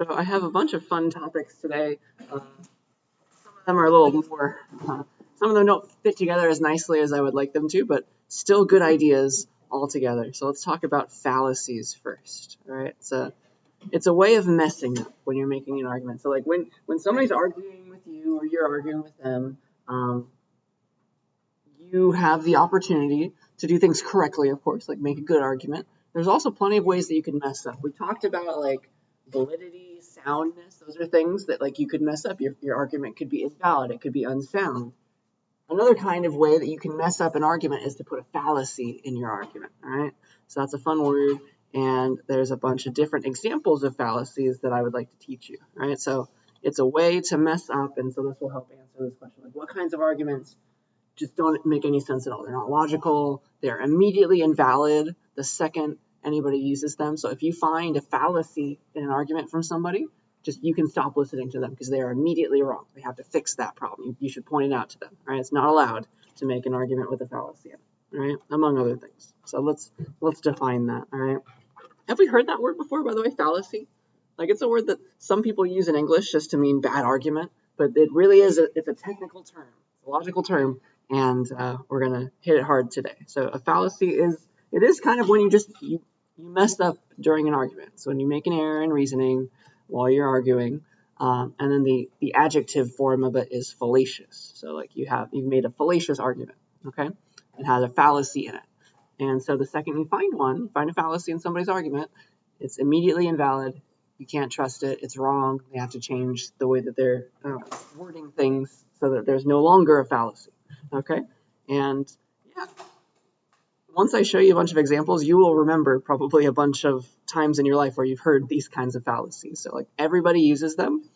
So I have a bunch of fun topics today. Some of them are a little more, some of them don't fit together as nicely as I would like them to, but still good ideas all together. So let's talk about fallacies first. All right, it's a way of messing up when you're making an argument. So like when somebody's arguing with you or you're arguing with them, you have the opportunity to do things correctly, of course, like make a good argument. There's also plenty of ways that you can mess up. We talked about like validity, soundness. Those are things that like you could mess up. Your argument could be invalid. It could be unsound. Another kind of way that you can mess up an argument is to put a fallacy in your argument. All right. So that's a fun word. And there's a bunch of different examples of fallacies that I would like to teach you. All right. So it's a way to mess up. And so this will help answer this question. Like what kinds of arguments just don't make any sense at all. They're not logical. They're immediately invalid the second anybody uses them. So if you find a fallacy in an argument from somebody, just you can stop listening to them because they are immediately wrong. They have to fix that problem. You should point it out to them. Right? It's not allowed to make an argument with a fallacy in it, right? Among other things. So let's define that. All right. Have we heard that word before, by the way, fallacy? Like it's a word that some people use in English just to mean bad argument, but it really is it's a technical term. It's a logical term. And we're going to hit it hard today. So a fallacy is kind of when you messed up during an argument. So when you make an error in reasoning while you're arguing, and then the adjective form of it is fallacious. So like you've made a fallacious argument, okay? It has a fallacy in it. And so the second you find a fallacy in somebody's argument, it's immediately invalid. You can't trust it. It's wrong. They have to change the way that they're wording things so that there's no longer a fallacy. Okay, and yeah, once I show you a bunch of examples, you will remember probably a bunch of times in your life where you've heard these kinds of fallacies. So like everybody uses them,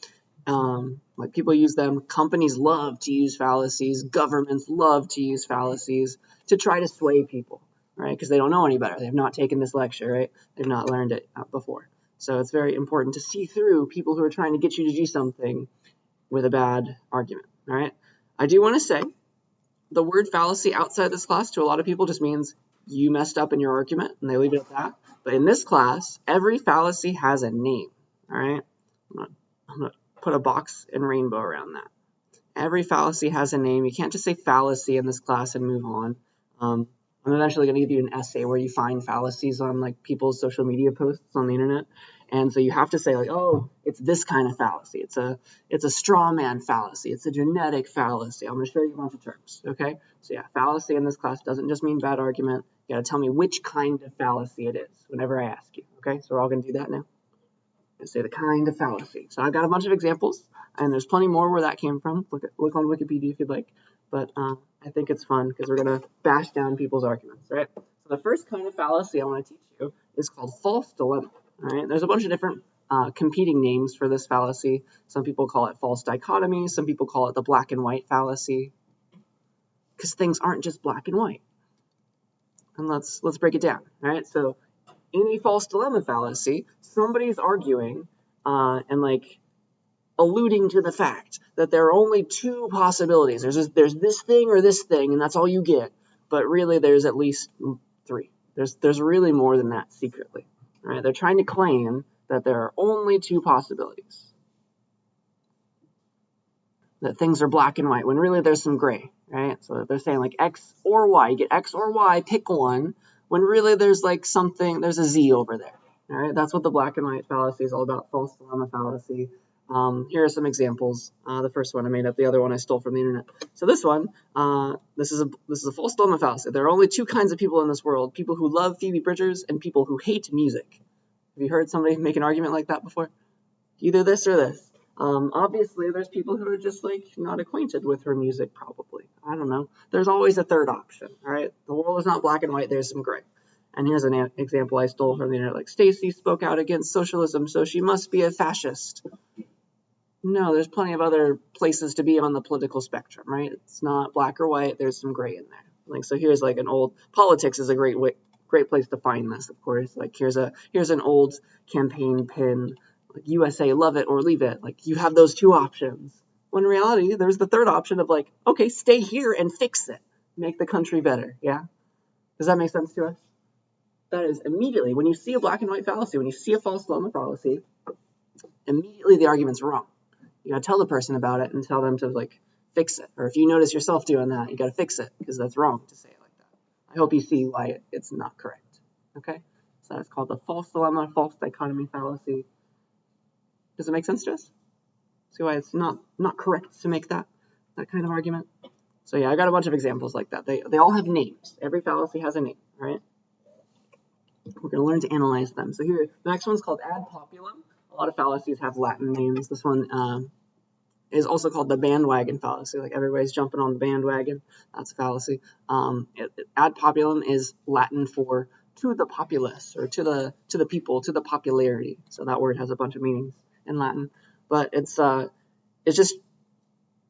like people use them. Companies love to use fallacies. Governments love to use fallacies to try to sway people, right? Because they don't know any better. They've not taken this lecture, right? They've not learned it before. So it's very important to see through people who are trying to get you to do something with a bad argument, all right? I do want to say, the word fallacy outside this class to a lot of people just means you messed up in your argument, and they leave it at that. But in this class, every fallacy has a name, all right? I'm going to put a box and rainbow around that. Every fallacy has a name. You can't just say fallacy in this class and move on. I'm eventually going to give you an essay where you find fallacies on like people's social media posts on the internet. And so you have to say like, oh, it's this kind of fallacy. It's a straw man fallacy. It's a genetic fallacy. I'm going to show you a bunch of terms, okay? So yeah, fallacy in this class doesn't just mean bad argument. You got to tell me which kind of fallacy it is whenever I ask you, okay? So we're all going to do that now. And say the kind of fallacy. So I've got a bunch of examples, and there's plenty more where that came from. Look on Wikipedia if you'd like. But I think it's fun because we're going to bash down people's arguments, right? So the first kind of fallacy I want to teach you is called false dilemma. All right, there's a bunch of different competing names for this fallacy. Some people call it false dichotomy. Some people call it the black and white fallacy, because things aren't just black and white. And let's break it down. All right, so in a false dilemma fallacy, somebody's arguing and like alluding to the fact that there are only two possibilities. There's this thing or this thing, and that's all you get. But really, there's at least three. There's really more than that secretly. Right? They're trying to claim that there are only two possibilities. That things are black and white, when really there's some gray, right? So they're saying like X or Y, you get X or Y, pick one, when really there's like something, there's a Z over there. All right, that's what the black and white fallacy is all about, false dilemma fallacy. Here are some examples. The first one I made up, the other one I stole from the internet. So this one, this is a false dilemma fallacy. There are only two kinds of people in this world: people who love Phoebe Bridgers and people who hate music. Have you heard somebody make an argument like that before? Either this or this. Obviously, there's people who are just like not acquainted with her music. Probably, I don't know. There's always a third option. All right, the world is not black and white. There's some gray. And here's an example I stole from the internet. Like, Stacy spoke out against socialism, so she must be a fascist. No, there's plenty of other places to be on the political spectrum, right? It's not black or white. There's some gray in there. Like, so here's like an old politics is a great place to find this, of course. Like here's an old campaign pin, like USA, love it or leave it. Like you have those two options. When in reality, there's the third option of like, okay, stay here and fix it, make the country better. Yeah, does that make sense to us? That is immediately when you see a black and white fallacy, when you see a false dilemma fallacy, immediately the argument's wrong. You gotta tell the person about it and tell them to like fix it. Or if you notice yourself doing that, you gotta fix it because that's wrong to say it like that. I hope you see why it's not correct. Okay? So that's called the false dilemma, false dichotomy fallacy. Does it make sense to us? See why it's not correct to make that kind of argument? So yeah, I got a bunch of examples like that. They all have names. Every fallacy has a name, right? We're going to learn to analyze them. So here, the next one's called ad populum. A lot of fallacies have Latin names. This one is also called the bandwagon fallacy. Like everybody's jumping on the bandwagon. That's a fallacy. Ad populum is Latin for to the populace, or to the people, to the popularity. So that word has a bunch of meanings in Latin. But it's just,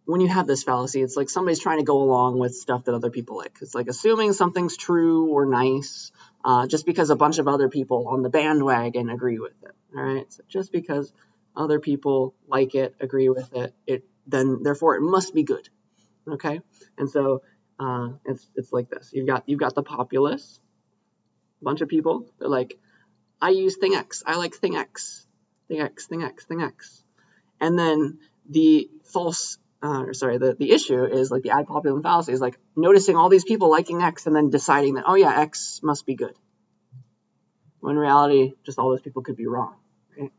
when you have this fallacy, it's like somebody's trying to go along with stuff that other people like. It's like assuming something's true or nice just because a bunch of other people on the bandwagon agree with it. All right, so just because other people like it, agree with it, then therefore it must be good. Okay, and so it's like this. You've got the populace, a bunch of people. They're like, I use thing X. I like thing X, thing X, thing X, thing X, and then the the issue is like the ad populum fallacy is like noticing all these people liking X and then deciding that, oh yeah, X must be good. When in reality, just all those people could be wrong. Right?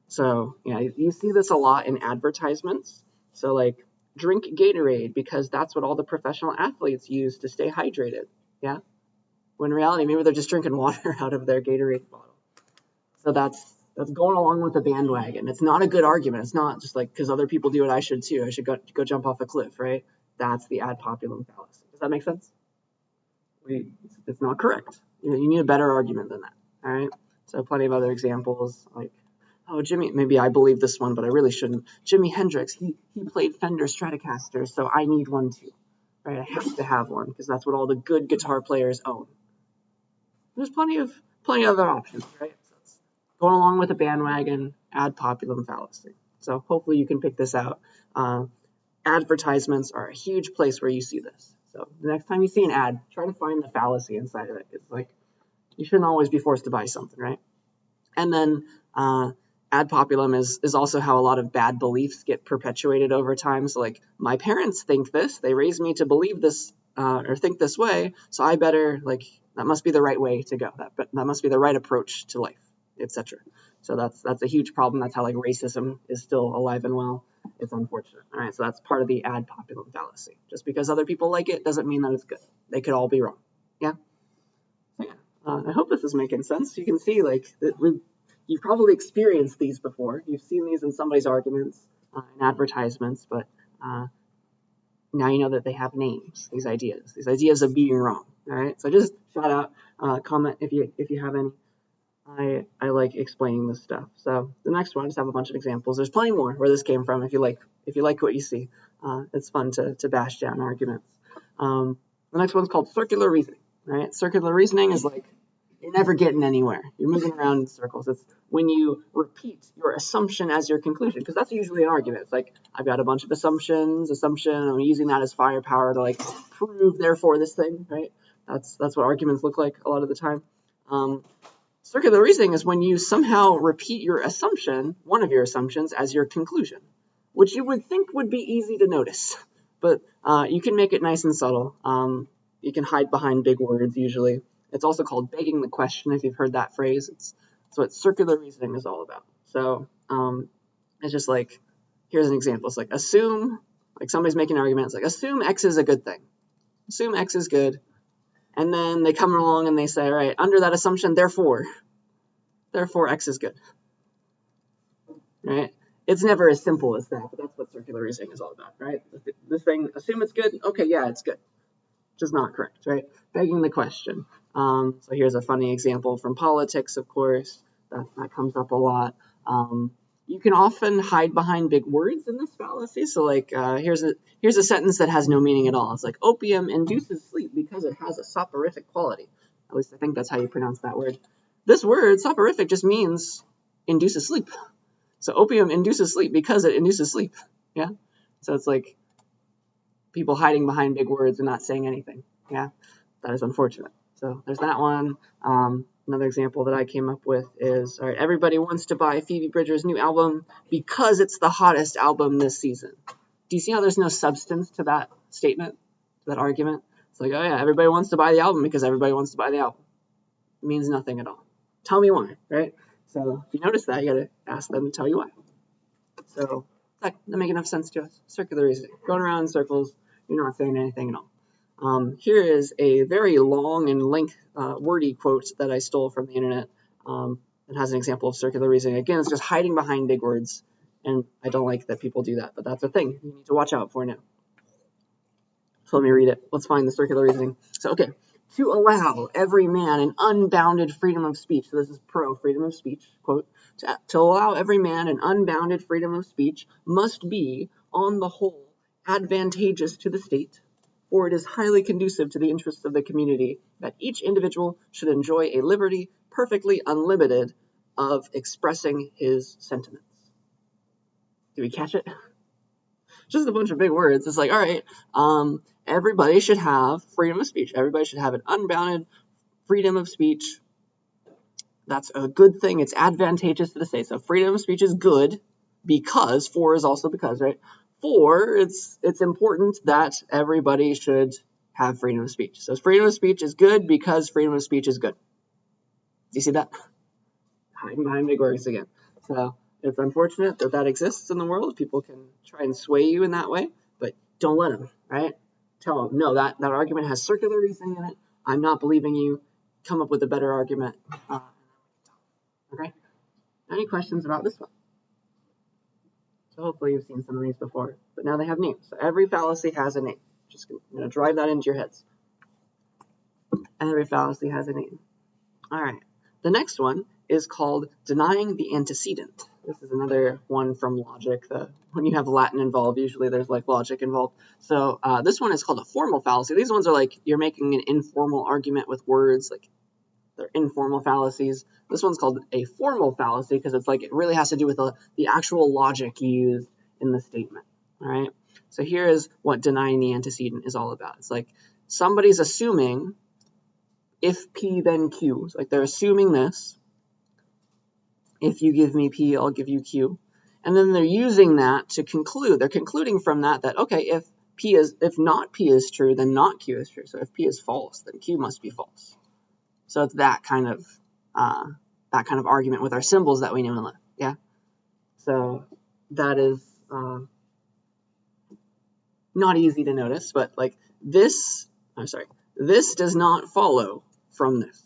So yeah, you see this a lot in advertisements. So like, drink Gatorade because that's what all the professional athletes use to stay hydrated. Yeah. When in reality, maybe they're just drinking water out of their Gatorade bottle. So that's going along with the bandwagon. It's not a good argument. It's not just like, because other people do it, I should too. I should go jump off a cliff, right? That's the ad populum fallacy. Does that make sense? It's not correct. You need a better argument than that, all right? So plenty of other examples, like, oh, maybe I believe this one, but I really shouldn't. Jimi Hendrix, he played Fender Stratocasters, so I need one too, right? I have to have one because that's what all the good guitar players own. There's plenty of other options, right? Going along with a bandwagon, ad populum fallacy. So hopefully you can pick this out. Advertisements are a huge place where you see this. So the next time you see an ad, try to find the fallacy inside of it. It's like, you shouldn't always be forced to buy something, right? And then ad populum is also how a lot of bad beliefs get perpetuated over time. So like, my parents think this, they raised me to believe this or think this way, so I better, like, that must be the right way to go. That must be the right approach to life, etc. So that's a huge problem. That's how like racism is still alive and well. It's unfortunate. All right, so that's part of the ad populum fallacy. Just because other people like it doesn't mean that it's good. They could all be wrong. Yeah. So yeah, I hope this is making sense. You can see like you've probably experienced these before. You've seen these in somebody's arguments, in advertisements, but now you know that they have names. These ideas of being wrong. All right. So just shout out, comment if you have any. I like explaining this stuff. So the next one, I just have a bunch of examples. There's plenty more where this came from. If you like what you see, it's fun to bash down arguments. The next one's called circular reasoning. Right? Circular reasoning is like, you're never getting anywhere. You're moving around in circles. It's when you repeat your assumption as your conclusion, because that's usually an argument. It's like, I've got a bunch of assumption. I'm using that as firepower to like prove, therefore, this thing. Right? That's what arguments look like a lot of the time. Circular reasoning is when you somehow repeat your assumption, one of your assumptions, as your conclusion, which you would think would be easy to notice, but you can make it nice and subtle. You can hide behind big words usually. It's also called begging the question, if you've heard that phrase. It's what circular reasoning is all about. So it's just like, here's an example. It's like, assume, like somebody's making an argument. It's like, assume X is a good thing. Assume X is good. And then they come along and they say, all right, under that assumption, therefore X is good. Right? It's never as simple as that, but that's what circular reasoning is all about, right? This thing, assume it's good. Okay, yeah, it's good. Just not correct, right? Begging the question. So here's a funny example from politics, of course. That comes up a lot. You can often hide behind big words in this fallacy. So like, here's a sentence that has no meaning at all. It's like, opium induces sleep because it has a soporific quality. At least I think that's how you pronounce that word. This word, soporific, just means induces sleep. So opium induces sleep because it induces sleep. Yeah. So it's like people hiding behind big words and not saying anything. Yeah. That is unfortunate. So there's that one. Another example that I came up with is, all right, everybody wants to buy Phoebe Bridgers' new album because it's the hottest album this season. Do you see how there's no substance to that statement, to that argument? It's like, oh yeah, everybody wants to buy the album because everybody wants to buy the album. It means nothing at all. Tell me why, right? So if you notice that, you got to ask them to tell you why. So that make enough sense to us? Circular reasoning. Going around in circles, you're not saying anything at all. Here is a very long and wordy quote that I stole from the internet. It has an example of circular reasoning. Again, it's just hiding behind big words, and I don't like that people do that, but that's a thing you need to watch out for now. So let me read it. Let's find the circular reasoning. So, okay. To allow every man an unbounded freedom of speech. So this is pro freedom of speech, quote. To allow every man an unbounded freedom of speech must be, on the whole, advantageous to the state, for it is highly conducive to the interests of the community that each individual should enjoy a liberty perfectly unlimited of expressing his sentiments. Do we catch it? Just a bunch of big words. It's like, all right, everybody should have freedom of speech. Everybody should have an unbounded freedom of speech. That's a good thing. It's advantageous to the state. So freedom of speech is good because, for is also because, right? For, it's important that everybody should have freedom of speech. So freedom of speech is good because freedom of speech is good. Do you see that? Hiding behind big words again. So it's unfortunate that that exists in the world. People can try and sway you in that way, but don't let them, right? Tell them, no, that argument has circular reasoning in it. I'm not believing you. Come up with a better argument. Okay? Any questions about this one? So hopefully you've seen some of these before, but now they have names. So every fallacy has a name. Just going to drive that into your heads. Every fallacy has a name. All right. The next one is called denying the antecedent. This is another one from logic. When you have Latin involved, usually there's like logic involved. So this one is called a formal fallacy. These ones are like you're making an informal argument with words, like they're informal fallacies. This one's called a formal fallacy because it's like it really has to do with the actual logic used in the statement. All right. So here is what denying the antecedent is all about. It's like somebody's assuming if P then Q. It's like they're assuming this. If you give me P, I'll give you Q. And then they're using that to conclude. They're concluding from that okay, if not P is true, then not Q is true. So if P is false, then Q must be false. So it's that kind of argument with our symbols that we know and love. Yeah. So that is not easy to notice, but like this does not follow from this,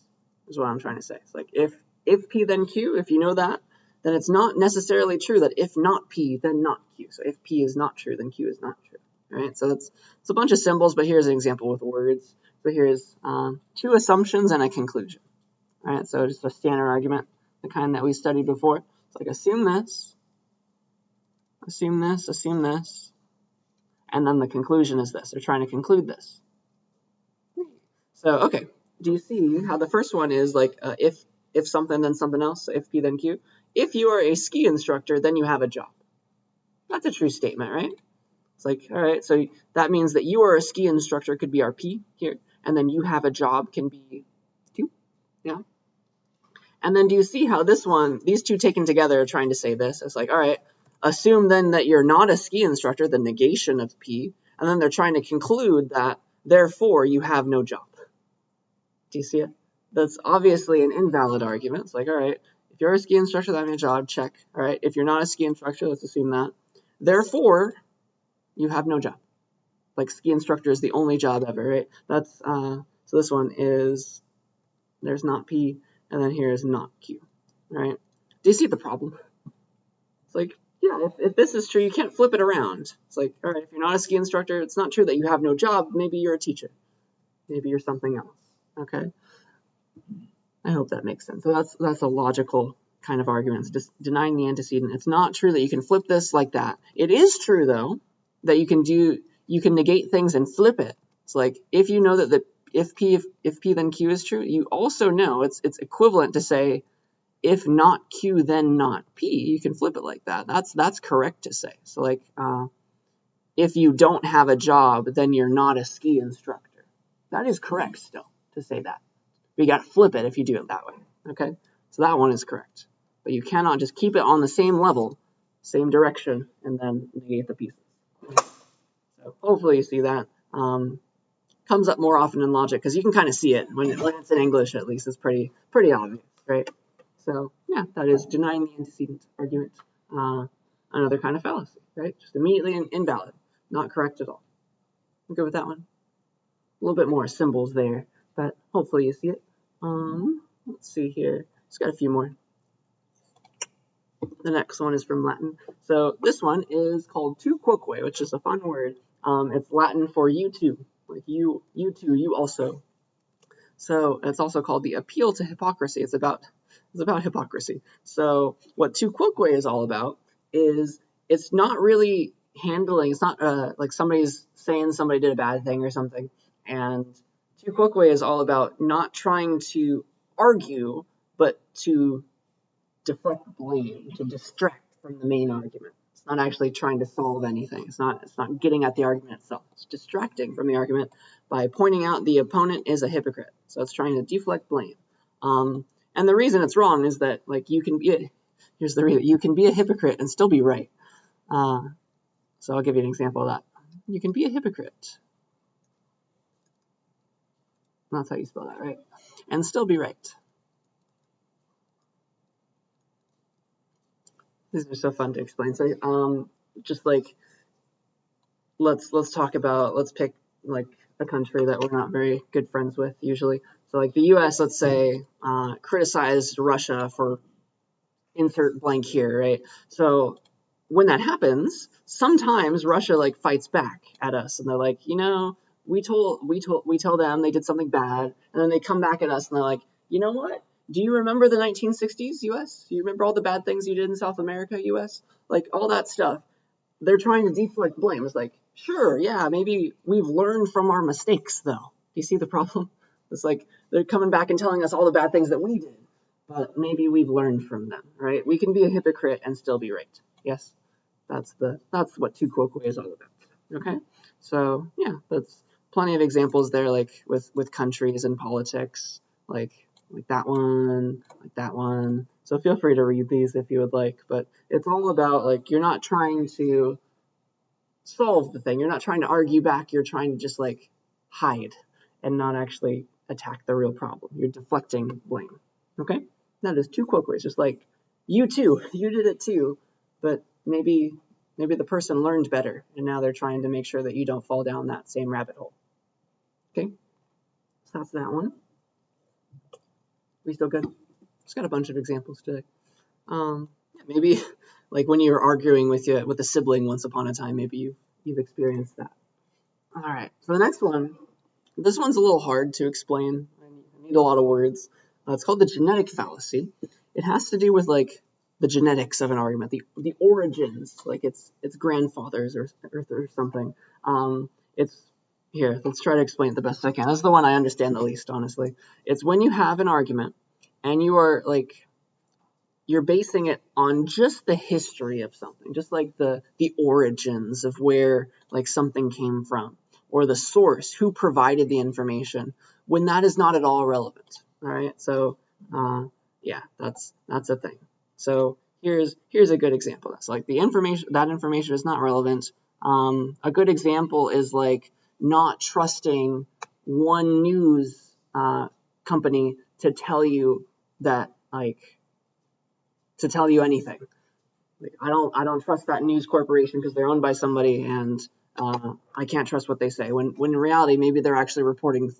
is what I'm trying to say. It's like if P then Q, if you know that, then it's not necessarily true that if not P, then not Q. So if P is not true, then Q is not true. All right, so it's a bunch of symbols, but here's an example with words. So here's two assumptions and a conclusion. All right, so just a standard argument, the kind that we studied before. It's like assume this, assume this, assume this, and then the conclusion is this. They're trying to conclude this. So, okay, do you see how the first one is like if something, then something else, so if P, then Q? If you are a ski instructor, then you have a job. That's a true statement, right? It's like, all right, so that means that you are a ski instructor could be our P here, and then you have a job can be Q, yeah? And then do you see how these two taken together are trying to say this? It's like, all right, assume then that you're not a ski instructor, the negation of P, and then they're trying to conclude that, therefore, you have no job. Do you see it? That's obviously an invalid argument. It's like, all right, if you're a ski instructor, that means a job, check. All right, if you're not a ski instructor, let's assume that. Therefore, you have no job. Like ski instructor is the only job ever, right? That's so this one is, there's not P, and then here is not Q, right? Do you see the problem? It's like, yeah, if this is true, you can't flip it around. It's like, all right, if you're not a ski instructor, it's not true that you have no job. Maybe you're a teacher. Maybe you're something else, okay? I hope that makes sense. So that's a logical kind of argument. It's just denying the antecedent. It's not true that you can flip this like that. It is true, though, that you can negate things and flip it. It's like if you know that if P then Q is true, you also know it's equivalent to say if not Q then not P. You can flip it like that. That's correct to say. So like if you don't have a job, then you're not a ski instructor. That is correct still to say that. But you got to flip it if you do it that way. Okay, so that one is correct. But you cannot just keep it on the same level, same direction, and then negate the pieces. So hopefully you see that. Comes up more often in logic because you can kind of see it when it's in English, at least. It's pretty obvious, right? So yeah, that is denying the antecedent argument. Another kind of fallacy, right? Just immediately invalid, not correct at all. I'm good with that one. A little bit more symbols there, but hopefully you see it. Let's see here. Just got a few more. The next one is from Latin. So this one is called tu quoque, which is a fun word. It's Latin for you too, like you too, you also. So it's also called the appeal to hypocrisy. It's about hypocrisy. So what tu quoque is all about is it's not really handling. It's not like somebody's saying somebody did a bad thing or something. And tu quoque is all about not trying to argue, but to deflect blame, to distract from the main argument. It's not actually trying to solve anything. It's not getting at the argument itself. It's distracting from the argument by pointing out the opponent is a hypocrite. So it's trying to deflect blame. And the reason it's wrong is that like here's the reason: you can be a hypocrite and still be right. So I'll give you an example of that. You can be a hypocrite. That's how you spell that, right? And still be right. These are so fun to explain. So, just like let's pick like a country that we're not very good friends with usually. So like the U.S., let's say, criticized Russia for insert blank here, right? So when that happens, sometimes Russia like fights back at us, and they're like, we tell them they did something bad, and then they come back at us and they're like, you know what? Do you remember the 1960s U.S.? Do you remember all the bad things you did in South America, U.S.? Like all that stuff. They're trying to deflect blame. It's like, sure, yeah, maybe we've learned from our mistakes, though. Do you see the problem? It's like they're coming back and telling us all the bad things that we did, but maybe we've learned from them, right? We can be a hypocrite and still be right. Yes, that's what tu quoque is all about. Okay, so yeah, that's plenty of examples there, like with countries and politics, like that one. So feel free to read these if you would like, but it's all about like you're not trying to solve the thing. You're not trying to argue back. You're trying to just like hide and not actually attack the real problem. You're deflecting blame. Okay? That is tu quoque. It's just like you too. You did it too, but maybe the person learned better and now they're trying to make sure that you don't fall down that same rabbit hole. Okay? So that's that one. We still good? Just got a bunch of examples today. Maybe like when you were arguing with a sibling once upon a time, maybe you've experienced that. All right. So the next one, this one's a little hard to explain. I need a lot of words. It's called the genetic fallacy. It has to do with like the genetics of an argument, the origins, like its grandfathers or something. It's here. Let's try to explain it the best I can. This is the one I understand the least, honestly. It's when you have an argument and you are like you're basing it on just the history of something, just like the origins of where like something came from, or the source, who provided the information, when that is not at all relevant. All right, so yeah, that's a thing. So here's a good example. That's like the information is not relevant. A good example is like not trusting one news company to tell you that to tell you anything. Like, I don't trust that news corporation because they're owned by somebody, and I can't trust what they say. When in reality, maybe they're actually reporting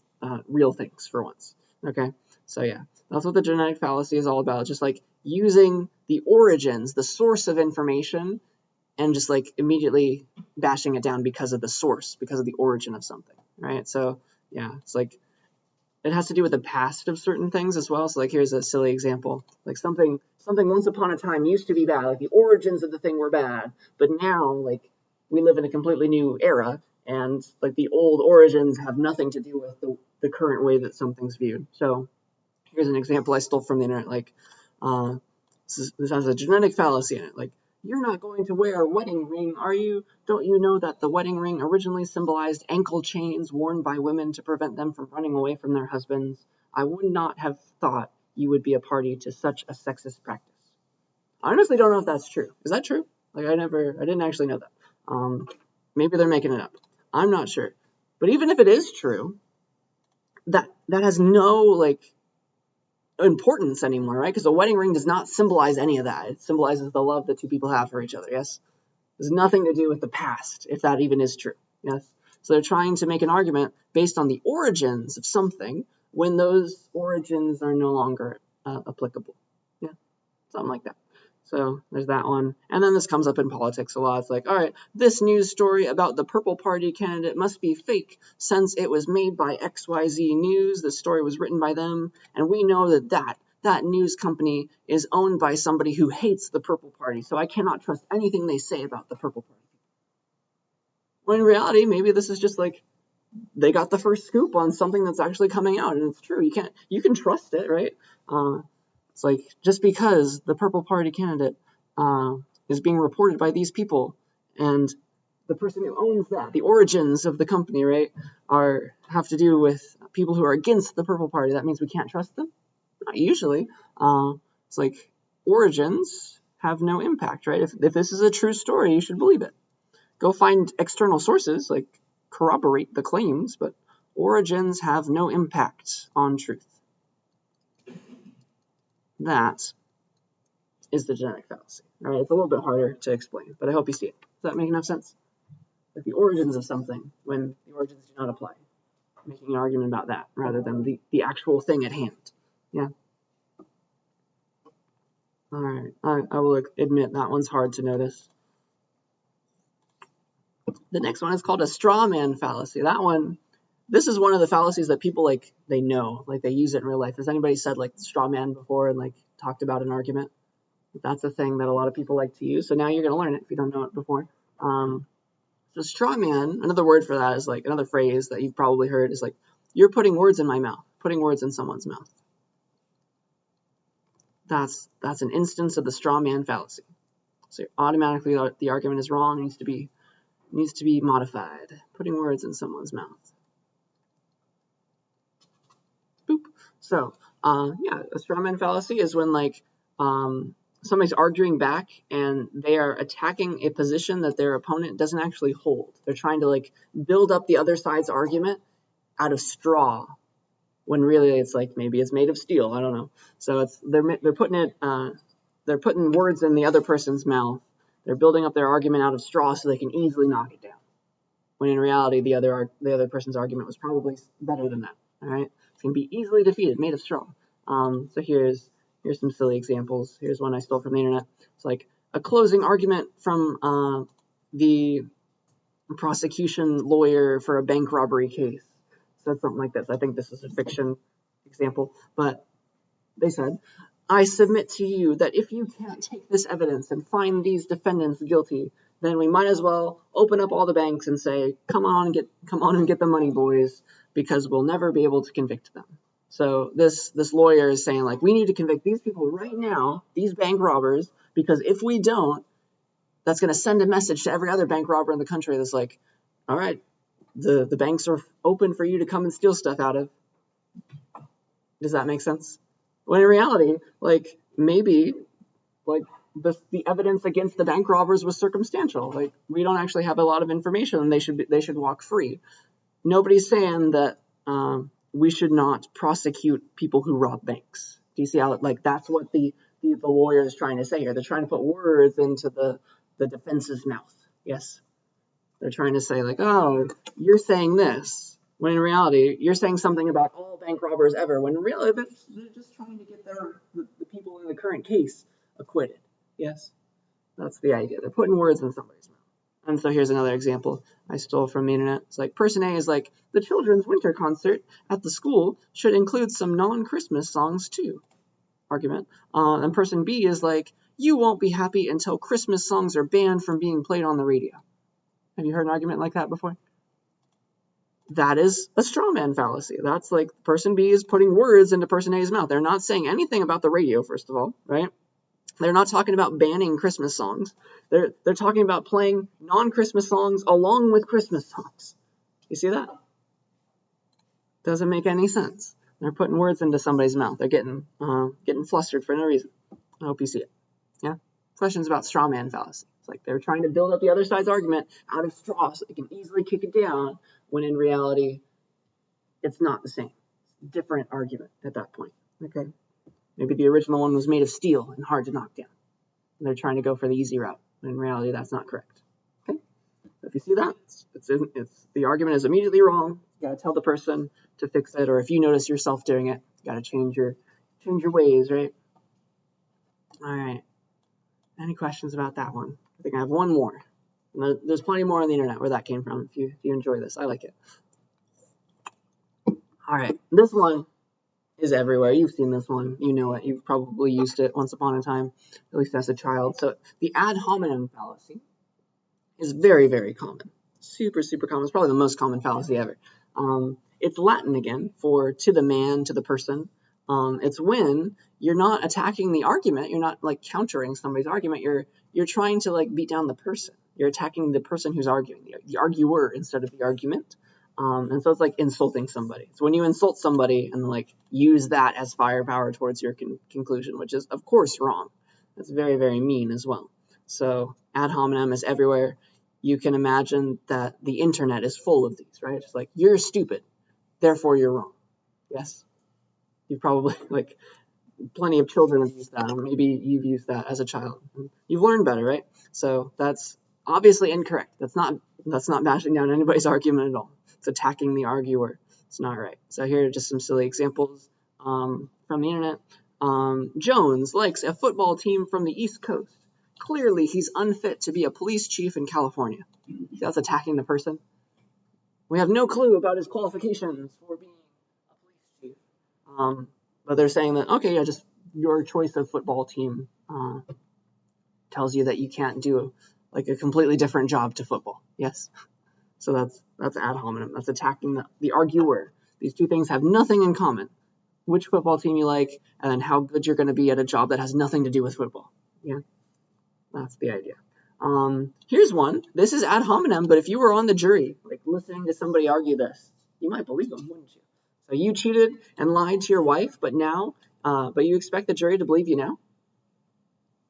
real things for once. Okay, so yeah, that's what the genetic fallacy is all about. Just like using the origins, the source of information, and just like immediately bashing it down because of the source, because of the origin of something. Right? So yeah, it's like it has to do with the past of certain things as well. So like here's a silly example. Like something once upon a time used to be bad. Like the origins of the thing were bad, but now like we live in a completely new era, and like the old origins have nothing to do with the current way that something's viewed. So here's an example I stole from the internet. Like this has a genetic fallacy in it. Like, you're not going to wear a wedding ring, are you? Don't you know that the wedding ring originally symbolized ankle chains worn by women to prevent them from running away from their husbands? I would not have thought you would be a party to such a sexist practice. I honestly don't know if that's true. Is that true? Like, I didn't actually know that. Maybe they're making it up. I'm not sure. But even if it is true, that has no, like, importance anymore, right? Because a wedding ring does not symbolize any of that. It symbolizes the love that two people have for each other, yes? There's nothing to do with the past, if that even is true, yes? So they're trying to make an argument based on the origins of something when those origins are no longer applicable. Yeah, something like that. So there's that one. And then this comes up in politics a lot. It's like, all right, this news story about the Purple Party candidate must be fake since it was made by XYZ News. The story was written by them. And we know that news company is owned by somebody who hates the Purple Party. So I cannot trust anything they say about the Purple Party. When in reality, maybe this is just like they got the first scoop on something that's actually coming out. And it's true. You can trust it, right? It's like, just because the Purple Party candidate is being reported by these people, and the person who owns that, the origins of the company, right, have to do with people who are against the Purple Party, that means we can't trust them? Not usually. It's like, origins have no impact, right? If this is a true story, you should believe it. Go find external sources, like corroborate the claims, but origins have no impact on truth. That is the genetic fallacy. All right, it's a little bit harder to explain, but I hope you see it. Does that make enough sense? Like the origins of something, when the origins do not apply. Making an argument about that rather than the actual thing at hand. Yeah? All right, I will admit that one's hard to notice. The next one is called a straw man fallacy. That one, this is one of the fallacies that people, like, they know, like they use it in real life. Has anybody said like straw man before and like talked about an argument? That's a thing that a lot of people like to use. So now you're going to learn it if you don't know it before. So straw man, another word for that is like, another phrase that you've probably heard is like, you're putting words in my mouth, putting words in someone's mouth. That's an instance of the straw man fallacy. So automatically the argument is wrong, needs to be modified. Putting words in someone's mouth. Boop. So, yeah, a straw man fallacy is when, like, somebody's arguing back and they are attacking a position that their opponent doesn't actually hold. They're trying to, like, build up the other side's argument out of straw, when really it's like maybe it's made of steel. I don't know. So they're putting words in the other person's mouth. They're building up their argument out of straw so they can easily knock it down. When in reality, the other person's argument was probably better than that. All right, it can be easily defeated, made of straw. So here's some silly examples. Here's one I stole from the internet. It's like a closing argument from the prosecution lawyer for a bank robbery case. Said something like this. I think this is a fiction example, but they said, I submit to you that if you can't take this evidence and find these defendants guilty, then we might as well open up all the banks and say, come on and get the money, boys, because we'll never be able to convict them. So this lawyer is saying, like, we need to convict these people right now, these bank robbers, because if we don't, that's going to send a message to every other bank robber in the country that's like, all right, the banks are open for you to come and steal stuff out of. Does that make sense? When in reality, like, maybe, like, the evidence against the bank robbers was circumstantial. Like, we don't actually have a lot of information, and they should walk free. Nobody's saying that we should not prosecute people who rob banks. Do you see how, like, that's what the lawyer is trying to say here? They're trying to put words into the defense's mouth. Yes, they're trying to say, like, oh, you're saying this, when in reality you're saying something about all bank robbers ever, when really they're just trying to get the people in the current case acquitted. Yes, that's the idea. They're putting words in somebody's mouth. And so here's another example I stole from the internet. It's like, person A is like, the children's winter concert at the school should include some non-Christmas songs too. Argument. And person B is like, you won't be happy until Christmas songs are banned from being played on the radio. Have you heard an argument like that before? That is a straw man fallacy. That's like person B is putting words into person A's mouth. They're not saying anything about the radio, first of all, right? They're not talking about banning Christmas songs. They're talking about playing non-Christmas songs along with Christmas songs. You see that? Doesn't make any sense. They're putting words into somebody's mouth. They're getting flustered for no reason. I hope you see it. Yeah. Questions about straw man fallacy. It's like they're trying to build up the other side's argument out of straw so they can easily kick it down, when in reality, it's not the same. It's a different argument at that point. Okay. Maybe the original one was made of steel and hard to knock down. And they're trying to go for the easy route, when in reality, that's not correct. Okay. So if you see that, it's the argument is immediately wrong. You gotta tell the person to fix it, or if you notice yourself doing it, you gotta change your ways, right? All right. Any questions about that one? I think I have one more. And there's plenty more on the internet where that came from. If you enjoy this, I like it. All right, this one is everywhere. You've seen this one. You know it. You've probably used it once upon a time, at least as a child. So the ad hominem fallacy is very, very common. Super, super common. It's probably the most common fallacy ever. It's Latin again for to the man, to the person. It's when you're not attacking the argument, you're not like countering somebody's argument, you're trying to like beat down the person. You're attacking the person who's arguing, the arguer instead of the argument. And so it's like insulting somebody. So when you insult somebody and like use that as firepower towards your conclusion, which is of course wrong. That's very, very mean as well. So ad hominem is everywhere. You can imagine that the internet is full of these, right? It's like, you're stupid, therefore you're wrong. Yes? You've probably, like, plenty of children have used that, or maybe you've used that as a child. You've learned better, right? So that's obviously incorrect. That's not bashing down anybody's argument at all. It's attacking the arguer. It's not right. So here are just some silly examples from the internet. Jones likes a football team from the East Coast. Clearly, he's unfit to be a police chief in California. That's attacking the person. We have no clue about his qualifications for being a police chief. But they're saying that, okay, yeah, just your choice of football team tells you that you can't do a completely different job to football. Yes? So that's ad hominem. That's attacking the arguer. These two things have nothing in common. Which football team you like, and then how good you're going to be at a job that has nothing to do with football. Yeah? That's the idea. Here's one. This is ad hominem, but if you were on the jury, like listening to somebody argue this, you might believe them, wouldn't you? So you cheated and lied to your wife, but you expect the jury to believe you now?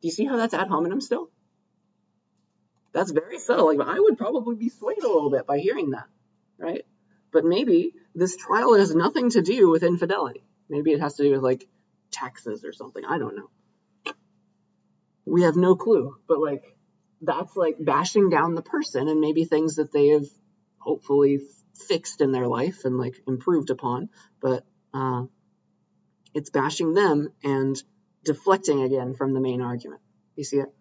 Do you see how that's ad hominem still? That's very subtle. Like, I would probably be swayed a little bit by hearing that, right? But maybe this trial has nothing to do with infidelity. Maybe it has to do with like taxes or something. I don't know. We have no clue, but like that's like bashing down the person and maybe things that they have hopefully fixed in their life and like improved upon, but it's bashing them and deflecting again from the main argument. You see it?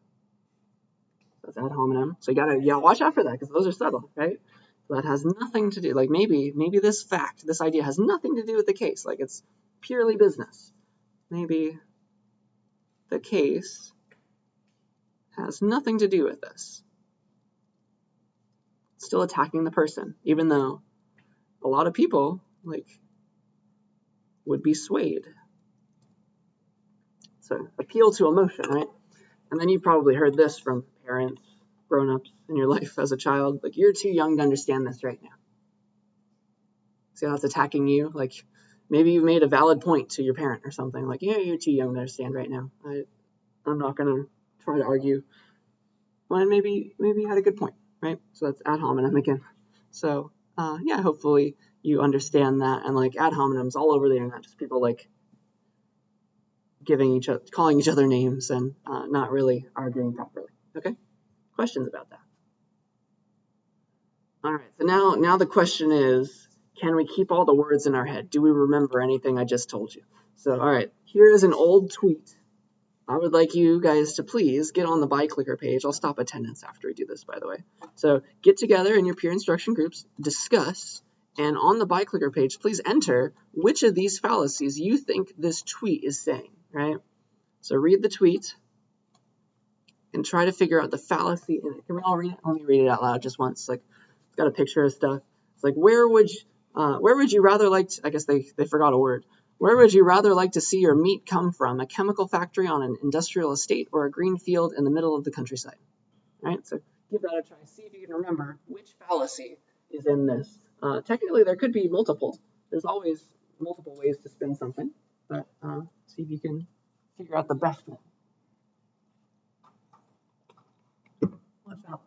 That's ad hominem. So you gotta watch out for that, because those are subtle, right? So that has nothing to do, like maybe this idea has nothing to do with the case, like it's purely business. Maybe the case has nothing to do with this. Still attacking the person, even though a lot of people like would be swayed. So appeal to emotion, right? And then you've probably heard this from parents, grown-ups in your life as a child, like, you're too young to understand this right now. See how it's attacking you? Like, maybe you made a valid point to your parent or something, like, yeah, you're too young to understand right now. I'm not going to try to argue. Well, maybe you had a good point, right? So that's ad hominem again. So, hopefully you understand that. And like ad hominems all over the internet, just people like calling each other names and not really arguing properly. Okay? Questions about that? All right, so now the question is, can we keep all the words in our head? Do we remember anything I just told you? So, all right, here is an old tweet. I would like you guys to please get on the ByClicker page. I'll stop attendance after we do this, by the way. So get together in your peer instruction groups, discuss, and on the ByClicker page, please enter which of these fallacies you think this tweet is saying, right? So read the tweet and try to figure out the fallacy in it. Can we all read it? Let me read it out loud just once. Like, it's got a picture of stuff. It's like, where would you rather like to, I guess they forgot a word. Where would you rather like to see your meat come from? A chemical factory on an industrial estate or a green field in the middle of the countryside? All right, so give that a try. See if you can remember which fallacy is in this. Technically, there could be multiple. There's always multiple ways to spin something, but see if you can figure out the best one. Watch out.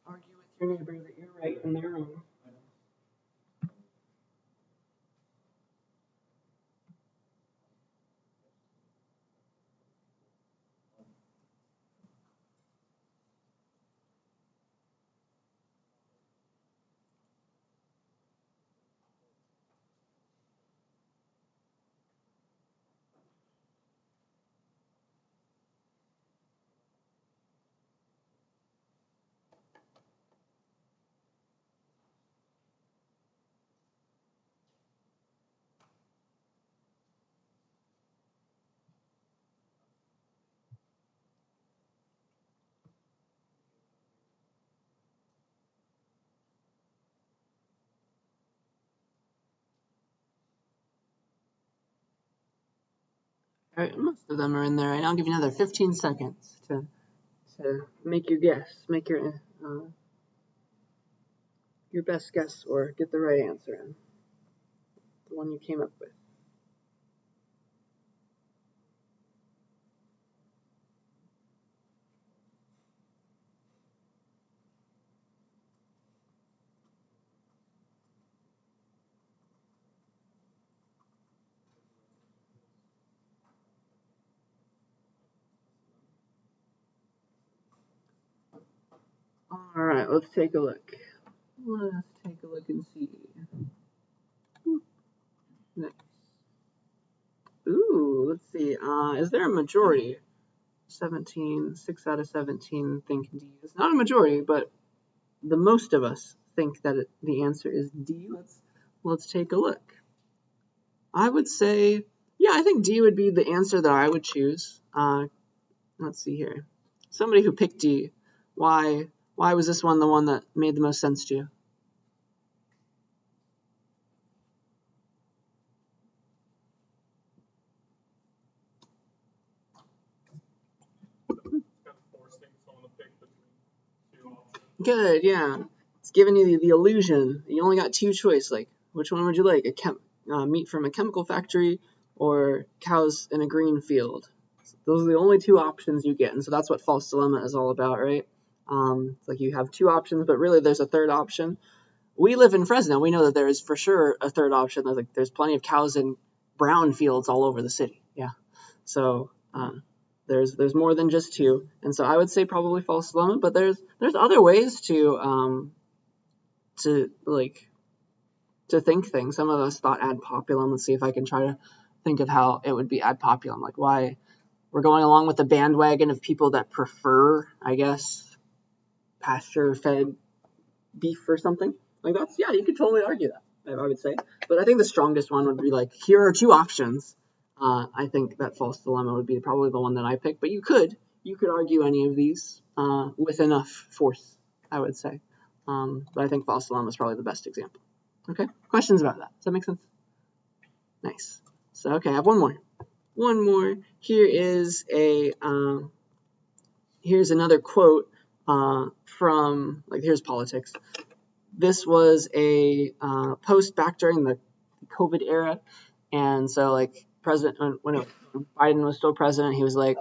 Argue with your neighbor that you're right and they're wrong. All right, most of them are in there. Right now, I'll give you another 15 seconds to make your guess, make your best guess, or get the right answer in, the one you came up with. All right, let's take a look. Let's take a look and see. Next. Ooh, let's see. Is there a majority? 17, 6 out of 17 think D. It's not a majority, but the most of us think that the answer is D. Let's take a look. I would say, yeah, I think D would be the answer that I would choose. Let's see here. Somebody who picked D. Why was this one the one that made the most sense to you? Good, yeah. It's giving you the illusion. You only got two choices. Like, which one would you like? Meat from a chemical factory or cows in a green field? So those are the only two options you get. And so that's what false dilemma is all about, right? It's like you have two options, but really there's a third option. We live in Fresno. We know that there is for sure a third option. There's plenty of cows in brown fields all over the city. Yeah. So there's more than just two, and so I would say probably false dilemma. But there's other ways to think things. Some of us thought ad populum. Let's see if I can try to think of how it would be ad populum. Like why we're going along with the bandwagon of people that prefer, I guess, pasture-fed beef or something. Like that's, yeah, you could totally argue that, I would say. But I think the strongest one would be like, here are two options. I think that false dilemma would be probably the one that I picked. But you could argue any of these with enough force, I would say. But I think false dilemma is probably the best example. Okay, questions about that? Does that make sense? Nice. So, okay, I have one more. One more. Here is here's another quote from, like, here's politics. This was a post back during the COVID era. And so, like, when Biden was still president, he was like,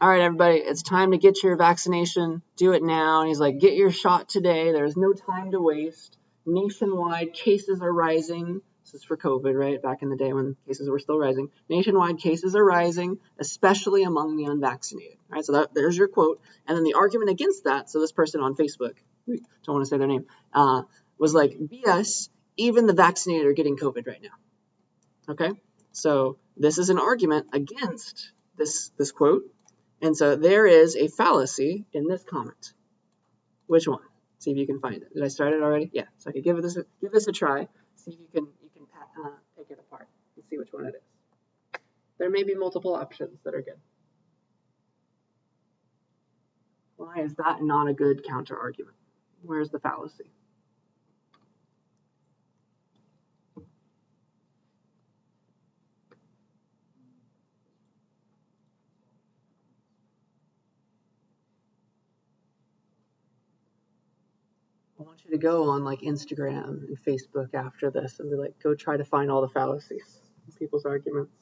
all right, everybody, it's time to get your vaccination. Do it now. And he's like, get your shot today. There's no time to waste. Nationwide, cases are rising. This is for COVID, right? Back in the day when cases were still rising. Nationwide, cases are rising, especially among the unvaccinated. All right, so there's your quote. And then the argument against that, so this person on Facebook, we don't want to say their name, was like, BS, even the vaccinated are getting COVID right now. Okay? So this is an argument against this quote. And so there is a fallacy in this comment. Which one? See if you can find it. Did I start it already? Yeah. So I could give this a try. See if you can pick it apart and see which one it is. There may be multiple options that are good. Why is that not a good counter argument? Where's the fallacy? I want you to go on like Instagram and Facebook after this and be like, go try to find all the fallacies in people's arguments.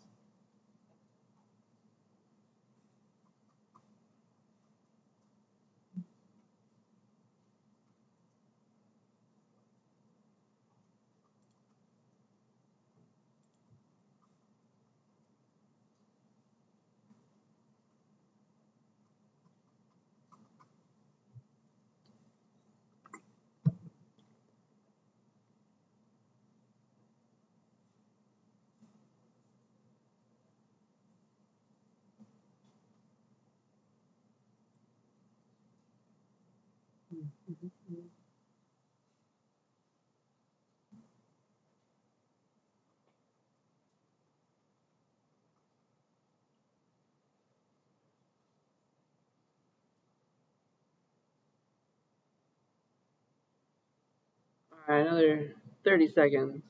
All right, another 30 seconds.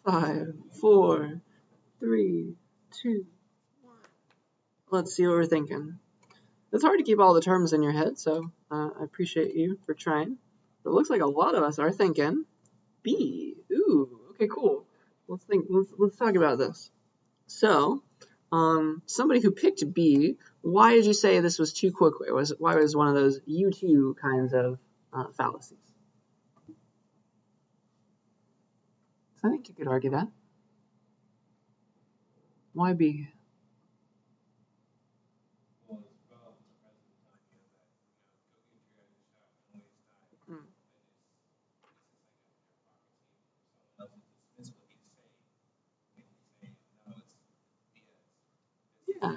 All right, 5, 4, 3, 2, 1. Let's see what we're thinking. It's hard to keep all the terms in your head, so I appreciate you for trying. But it looks like a lot of us are thinking B. Ooh, okay, cool. Let's think. Let's talk about this. So, somebody who picked B, why did you say this was too quick? Why was one of those U2 kinds of fallacies? So I think you could argue that. Why B? Hmm. Yeah.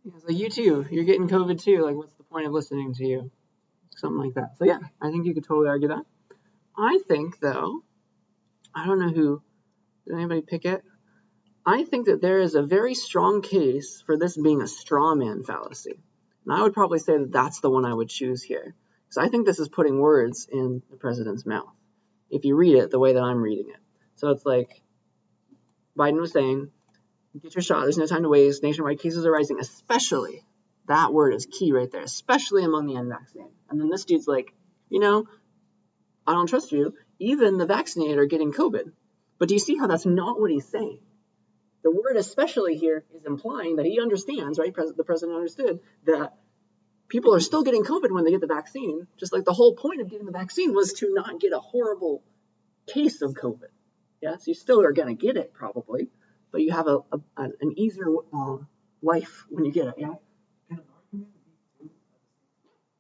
Yeah, so you too. You're getting COVID too. Like, what's the point of listening to you? Something like that. So yeah, I think you could totally argue that. I think though, I don't know who. Did anybody pick it? I think that there is a very strong case for this being a straw man fallacy. And I would probably say that that's the one I would choose here. Because I think this is putting words in the president's mouth. If you read it the way that I'm reading it. So it's like Biden was saying, get your shot, there's no time to waste, nationwide cases are rising, especially, that word is key right there, especially among the unvaccinated. And then this dude's like, you know, I don't trust you. Even the vaccinated are getting COVID. But do you see how that's not what he's saying? The word especially here is implying that he understands, right? The president understood that people are still getting COVID when they get the vaccine, just like the whole point of getting the vaccine was to not get a horrible case of COVID. Yes, you still are going to get it probably, but you have an easier life when you get it. Yeah,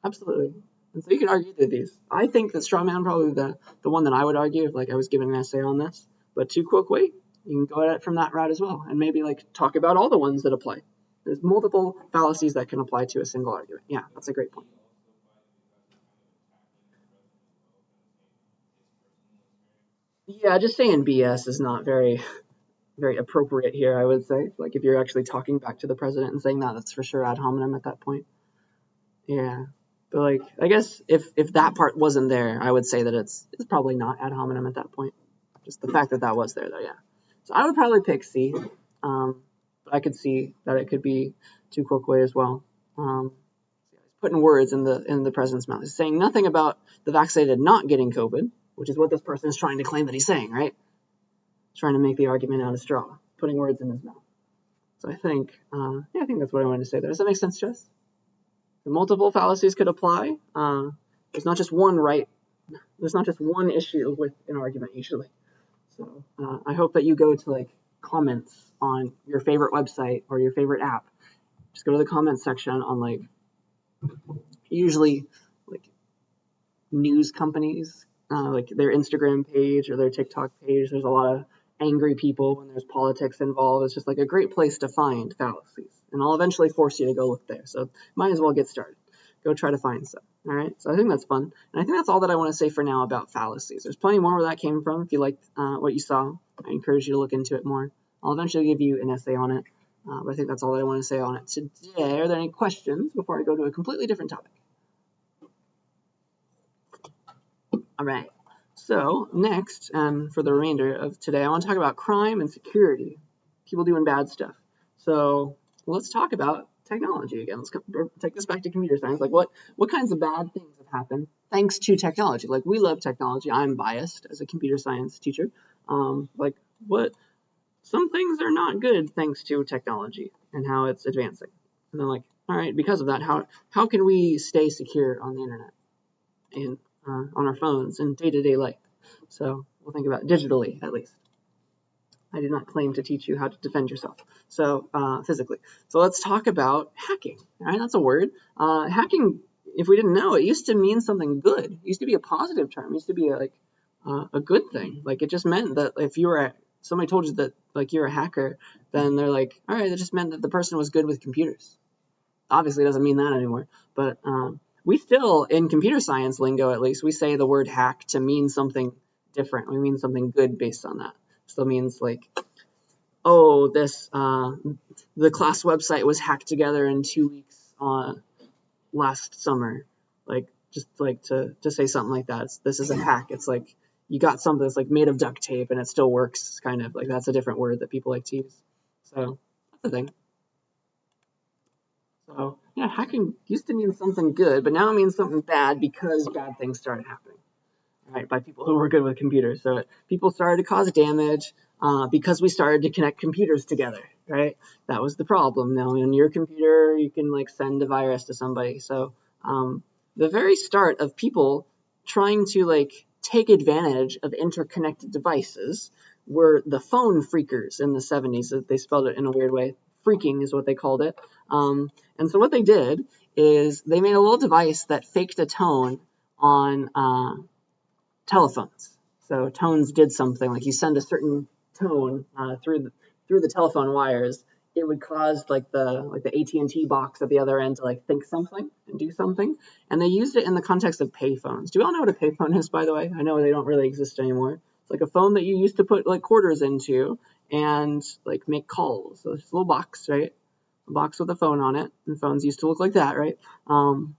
absolutely. And so you can argue that these. I think that straw man probably the one that I would argue if like I was giving an essay on this. But too quick wait, you can go at it from that route as well, and maybe like talk about all the ones that apply. There's multiple fallacies that can apply to a single argument. Yeah, that's a great point. Yeah, just saying BS is not very appropriate here. I would say, like if you're actually talking back to the president and saying that, that's for sure ad hominem at that point. Yeah, but like I guess if that part wasn't there, I would say that it's probably not ad hominem at that point. Just the fact that that was there, though. Yeah. So I would probably pick C. But I could see that it could be too quick way as well. He's putting words in the president's mouth. He's saying nothing about the vaccinated not getting COVID, which is what this person is trying to claim that he's saying, right? Trying to make the argument out of straw, putting words in his mouth. So I think, yeah, I think that's what I wanted to say there. Does that make sense, Jess? The multiple fallacies could apply. There's not just one right there's not just one issue with an argument usually. So I hope that you go to like comments on your favorite website or your favorite app. Just go to the comments section on like usually like news companies, like their Instagram page or their TikTok page. There's a lot of angry people when there's politics involved. It's just like a great place to find fallacies. And I'll eventually force you to go look there. So might as well get started. Go try to find some. All right. So I think that's fun. And I think that's all that I want to say for now about fallacies. There's plenty more where that came from. If you liked what you saw, I encourage you to look into it more. I'll eventually give you an essay on it. But I think that's all that I want to say on it today. Are there any questions before I go to a completely different topic? All right. So next, for the remainder of today, I want to talk about crime and security, people doing bad stuff. So let's talk about technology again. Let's take this back to computer science. Like what kinds of bad things have happened thanks to technology? Like we love technology. I'm biased as a computer science teacher. Like what some things are not good thanks to technology and how it's advancing. And then like, all right, because of that, how can we stay secure on the internet and on our phones in day-to-day life? So we'll think about it digitally, at least. I did not claim to teach you how to defend yourself, so physically. So let's talk about hacking. All right, that's a word. Hacking, if we didn't know, it used to mean something good. It used to be a positive term. It used to be a good thing. Like it just meant that if you were somebody told you that like you're a hacker, then they're like, all right, that just meant that the person was good with computers. Obviously, it doesn't mean that anymore, but we still, in computer science lingo at least, we say the word hack to mean something different. We mean something good based on that. Still means like, oh, this the class website was hacked together in 2 weeks last summer. Like just like to say something like that. This is a hack. It's like you got something that's like made of duct tape and it still works. Kind of like that's a different word that people like to use. So that's the thing. So yeah, hacking used to mean something good, but now it means something bad because bad things started happening, right, by people who were good with computers. So people started to cause damage because we started to connect computers together, right? That was the problem. Now on your computer, you can like send a virus to somebody. So the very start of people trying to like take advantage of interconnected devices were the phone phreakers in the 70s. They spelled it in a weird way. Phreaking is what they called it. And so what they did is they made a little device that faked a tone on telephones. So tones did something like you send a certain tone through the telephone wires, it would cause like the AT&T box at the other end to like think something and do something. And they used it in the context of payphones. Do you all know what a payphone is, by the way? I know they don't really exist anymore. It's like a phone that you used to put like quarters into and like make calls. So it's a little box, right? A box with a phone on it. And phones used to look like that, right? On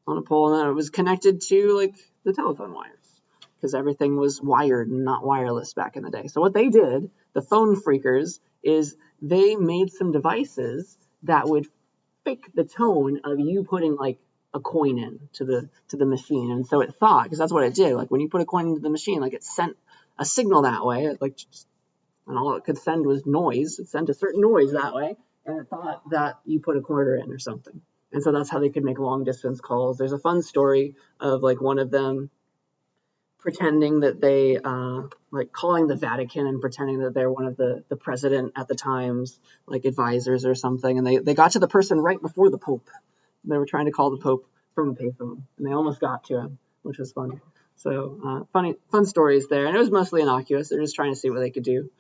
a pole, and then it was connected to like the telephone wires because everything was wired and not wireless back in the day. So what they did, the phone phreakers, is they made some devices that would fake the tone of you putting like a coin in to the machine. And so it thought, because that's what it did, like when you put a coin into the machine, like it sent a signal that way, like and all it could send was noise. It sent a certain noise that way, and it thought that you put a quarter in or something. And so that's how they could make long distance calls. There's a fun story of like one of them pretending that they like calling the Vatican and pretending that they're one of the president at the time's like advisors or something. And they got to the person right before the Pope. They were trying to call the Pope from a payphone and they almost got to him, which was funny. So fun stories there. And it was mostly innocuous. They're just trying to see what they could do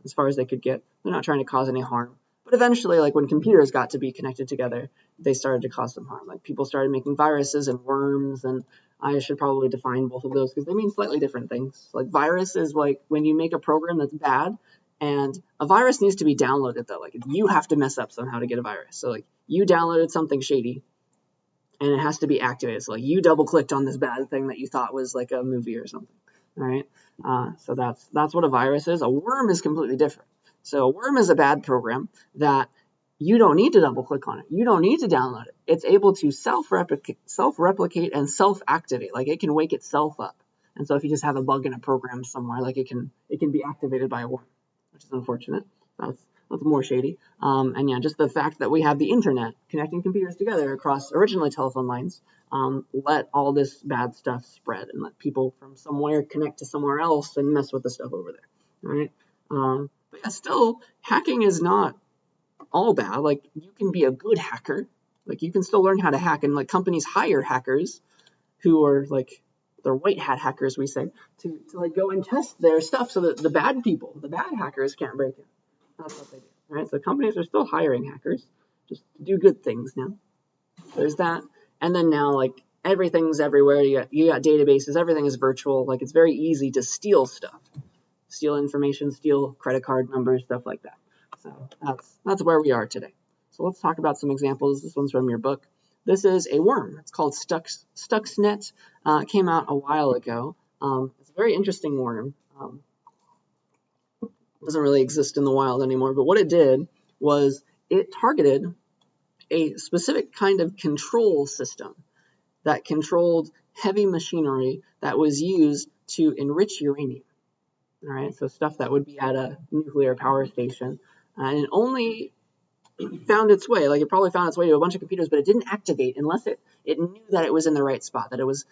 as far as they could get. They're not trying to cause any harm. But eventually, like when computers got to be connected together, they started to cause some harm. Like people started making viruses and worms, and I should probably define both of those because they mean slightly different things. Like virus is like when you make a program that's bad, and a virus needs to be downloaded though. Like you have to mess up somehow to get a virus. So like you downloaded something shady, and it has to be activated. So like you double clicked on this bad thing that you thought was like a movie or something. All right. So that's what a virus is. A worm is completely different. So a worm is a bad program that you don't need to double click on it. You don't need to download it. It's able to self-replicate and self-activate. Like it can wake itself up. And so if you just have a bug in a program somewhere, like it can be activated by a worm, which is unfortunate. That's more shady. And yeah, just the fact that we have the internet connecting computers together across originally telephone lines, let all this bad stuff spread and let people from somewhere connect to somewhere else and mess with the stuff over there. Right? But yeah, still, hacking is not all bad. Like, you can be a good hacker. Like, you can still learn how to hack, and like companies hire hackers who are like, they're white hat hackers, we say, to like go and test their stuff so that the bad people, the bad hackers, can't break it. That's what they do. Right? So companies are still hiring hackers just to do good things now. There's that. And then now, like, everything's everywhere. You got databases, everything is virtual. Like, it's very easy to steal stuff. Steal information, steal credit card numbers, stuff like that. So that's where we are today. So let's talk about some examples. This one's from your book. This is a worm. It's called Stuxnet. It came out a while ago. It's a very interesting worm. It doesn't really exist in the wild anymore, but what it did was it targeted a specific kind of control system that controlled heavy machinery that was used to enrich uranium. All right, so stuff that would be at a nuclear power station, and it only found its way, like it probably found its way to a bunch of computers, but it didn't activate unless it knew that it was in the right spot, that it was